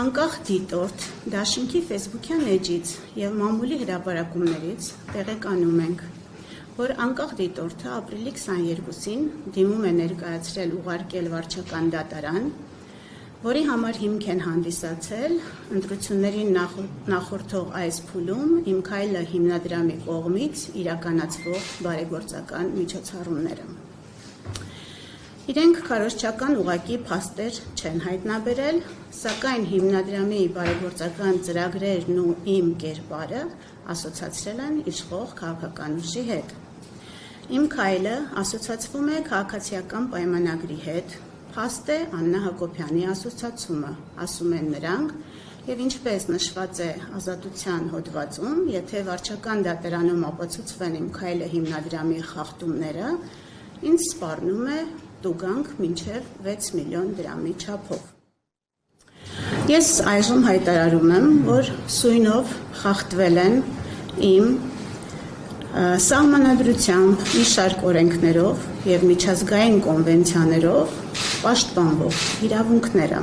Անկախ դիտորդ դաշինքի ֆեյսբուքյան էջից և մամուլի հրապարակումներից տեղեկանում ենք, որ անկախ դիտորդը ապրիլի 22-ին դիմում է ներկայացրել ուղարկել վարչական դատարան, որի համար հիմք են հանդիսացել ընտրություններին նախորդող այս փուլում «Իմ քայլը» հիմնադրամի կողմից իրականացվող բարեգործական միջոցառումները։ Իրենք քարոզչական ուղղակի փաստեր չեն հայտնաբերել, սակայն հիմնադրամի բարեգործական ծրագրերն ու իմ կերպարը ասոցացրել են իշխող քաղաքական ուժի հետ։ Իմ քայլը ասոցացվում է քաղաքացիական պայմանագրի հետ, փաստ է Աննա Հակոբյանի ասոցացումը, ասում են նրանք, եւ ինչպես նշված է ազատության հոդվածում, եթե վարչական դատարանում ապացուցվեն Իմ քայլը հիմնադրամի խախտումները, ինձ սպառնում է տուգանք մինչև 6 միլիոն դրամի չափով։ Ես այժմ հայտարարում եմ, որ սույնով խախտվել են իմ սահմանադրությամբ, մի շարք օրենքներով և միջազգային կոնվենցիաներով պաշտպանվող իրավունքները։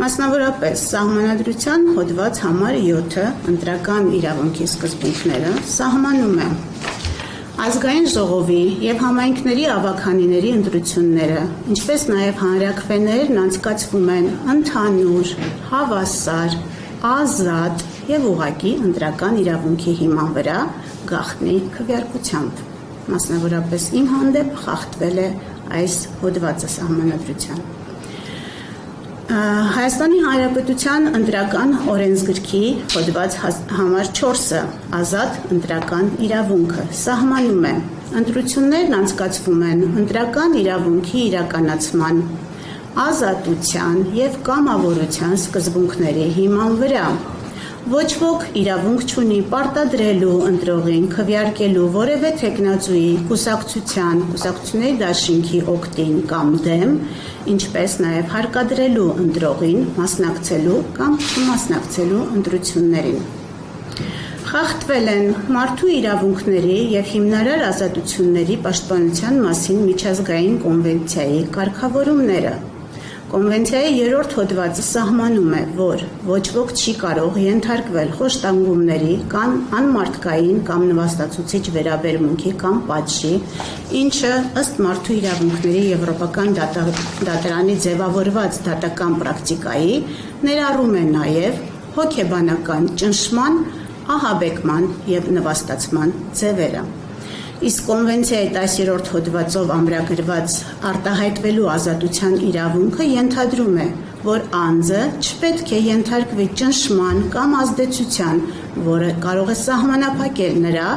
Մասնավորապես սահմանադրության հոդված համար 7-ը ընտրական իրավունքի սկզբունքները սահմանում է Ազգային ժողովի և համայնքների ավագանիների ընտրությունները, ինչպես նաև հանրաքվեներն անցկացվում են ընդհանուր, հավասար, ազատ և ուղղակի ընտրական իրավունքի հիման վրա գաղտնի քվեարկությամբ։ Մասնավորապես իմ հանդեպ խախտվել է այս հոդվածը սահմանադրության։ Հայաստանի Հանրապետության ընտրական օրենսգրքի հոդված համար 4-ը ազատ ընտրական իրավունքը սահմանում է ընտրություններն անցկացվում են ընտրական իրավունքի իրականացման, ազատության և կամավորության սկզբունքների հիման վրա։ Ոչ ոք իրավունք չունի պարտադրելու ընտրողին քվեարկելու որևէ թեկնածուի, կուսակցությունների դաշինքի օգտին կամ դեմ, ինչպես նաև հարկադրելու ընտրողին մասնակցելու կամ չմասնակցելու ընտրություններին։ Խախտվել են մարդու իրավունքների և հիմնարար ազատությունների պաշտպանության մասին միջազգային կոնվենցիայի կարգավորումները։ Կոնվենցիայի 3-րդ հոդվածը սահմանում է, որ ոչ ոք չի կարող ենթարկվել խոշտանգումների կամ անմարդկային կամ նվաստացուցիչ վերաբերմունքի կամ պատժի, ինչը ըստ մարդու իրավունքների Եվրոպական դատարանի ձևավորված դատական պրակտիկայի ներառում է նաև հոգեբանական ճնշման, ահաբեկման և նվաստացման ձևերը։ Իսկ կոնվենցիայի 10-րդ հոդվածով ամրագրված արտահայտվելու ազատության իրավունքը ենթադրում է, որ անձը չպետք է ենթարկվի ճնշման կամ ազդեցության, որը կարող է սահմանափակել նրա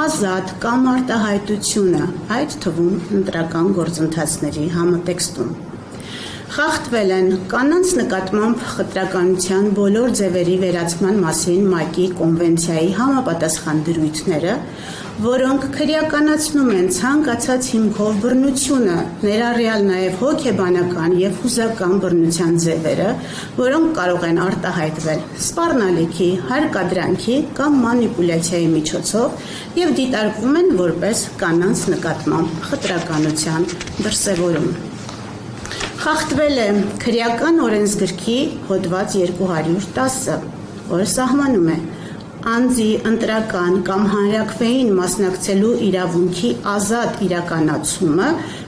ազատ կամ արտահայտությունը, այդ թվում ընտրական գործընթացների համատեքստում։ Խախտվել են կանանց նկատմամբ խտրականության բոլոր ձևերի վերացման մասին ՄԱԿ-ի կոնվենցիայի համապատասխան դրույթները, որոնք քրեականացնում են ցանկացած հիմքով բռնությունը, ներառյալ նաև հոգեբանական և հուզական բռնության ձևերը, որոնք կարող են արտահայտվել սպառնալիքի, հարկադրանքի կամ մանիպուլյացիայի միջոցով և դիտարկվում են որպես կանանց նկատմամբ խտրականության դրսևորում։ Խախտվել է քրեական օրենսգրքի հոդված 210-ը, որը սահմանում է անձի ընտրական կամ հանրաքվեին մասնակցելու իրավունքի ազատ իրականացումը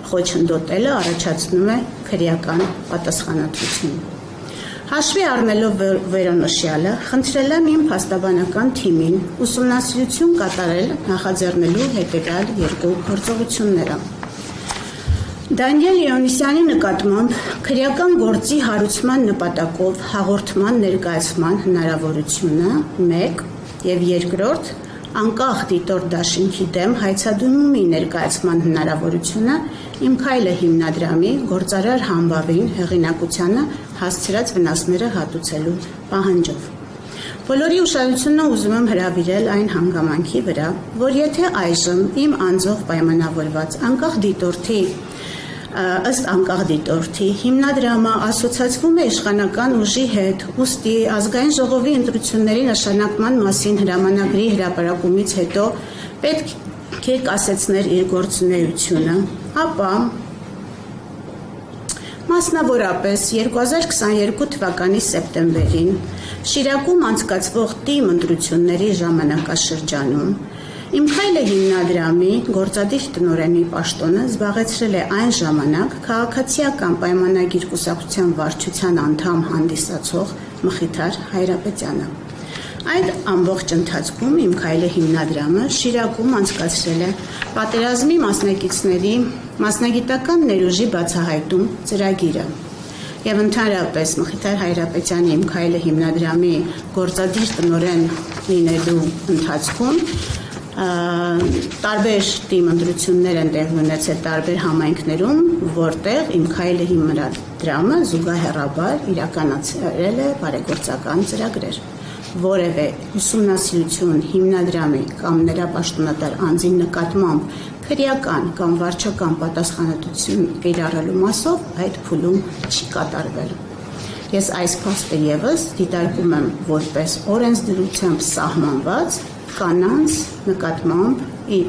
խոչընդոտելը առաջացնում է քրեական պատասխանատվություն։ Հաշվի առնելով վերոնշյալը, խնդրել եմ իմ փաստաբանական թիմին ուսումնասիրություն կատարել նախաձեռնելու հետևյալ 2 գործողությունները։ Դանիել Իոնիսյանի նկատմամբ քրեական գործի հարուցման նպատակով հաղորդման ներկայացման հնարավորությունը 1 և 2. անկախ դիտորդ դաշինքի դեմ հայցադիմումի ներկայացման հնարավորությունը Իմ քայլը հիմնադրամի գործարար համբավին հեղինակությանը հասցրած վնասները հատուցելու պահանջով։ Բոլորի ուշադրությունը ուզում եմ հրավիրել այն հանգամանքի վրա, որ եթե այժմ իմ անձով պայմանավորված ըստ անկախ դիտորդի հիմնադրամը ասոցացվում է իշխանական ուժի հետ, ուստի ազգային ժողովի ընտրությունների նշանակման մասին հրամանագրի հրապարակումից հետո պետք է կասեցներ իր գործունեությունը, ապա Մասնավորապես 2022 թվականի սեպտեմբերին Շիրակում անցկացվող ՏԻՄ ընտրությունների ժամանակաշրջանում «Իմ քայլը» հիմնադրամի գործադիր տնօրենի պաշտոնը զբաղեցրել է այն ժամանակ քաղաքացիական պայմանագիր կուսակցության վարչության անդամ հանդիսացող Մխիթար Հայրապետյանը։ Այդ ամբողջ ընթացքում «Իմ քայլը» հիմնադրամը Շիրակում անցկացրել է պատերազմի մասնակիցների մասնագիտական ներուժի բացահայտում ծրագիրը եւ ընդհանրապես Մխիթար Հայրապետյանի «Իմ քայլը» հիմնադրամի գործադիր տնօրեն լինելու ընթացքում տարբեր ՏԻՄ ընտրություններ են տեղի ունեցել տարբեր համայնքներում, որտեղ «Իմ քայլը» հիմնադրամը զուգահեռաբար իրականացրել է բարեգործական ծրագրեր։ Որևէ ուսումնասիրություն հիմնադրամի կամ նրա պաշտոնատար անձի նկատմամբ քրեական կամ վարչական պատասխանատվություն կիրառելու մասով այդ փուլում չի կատարվել։ Ես այս փաստը եւս դիտարկում եմ որպես օրենսդրությամբ սահմանված կանանց նկատմամբ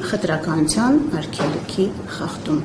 խտրականության արգելքի խախտում։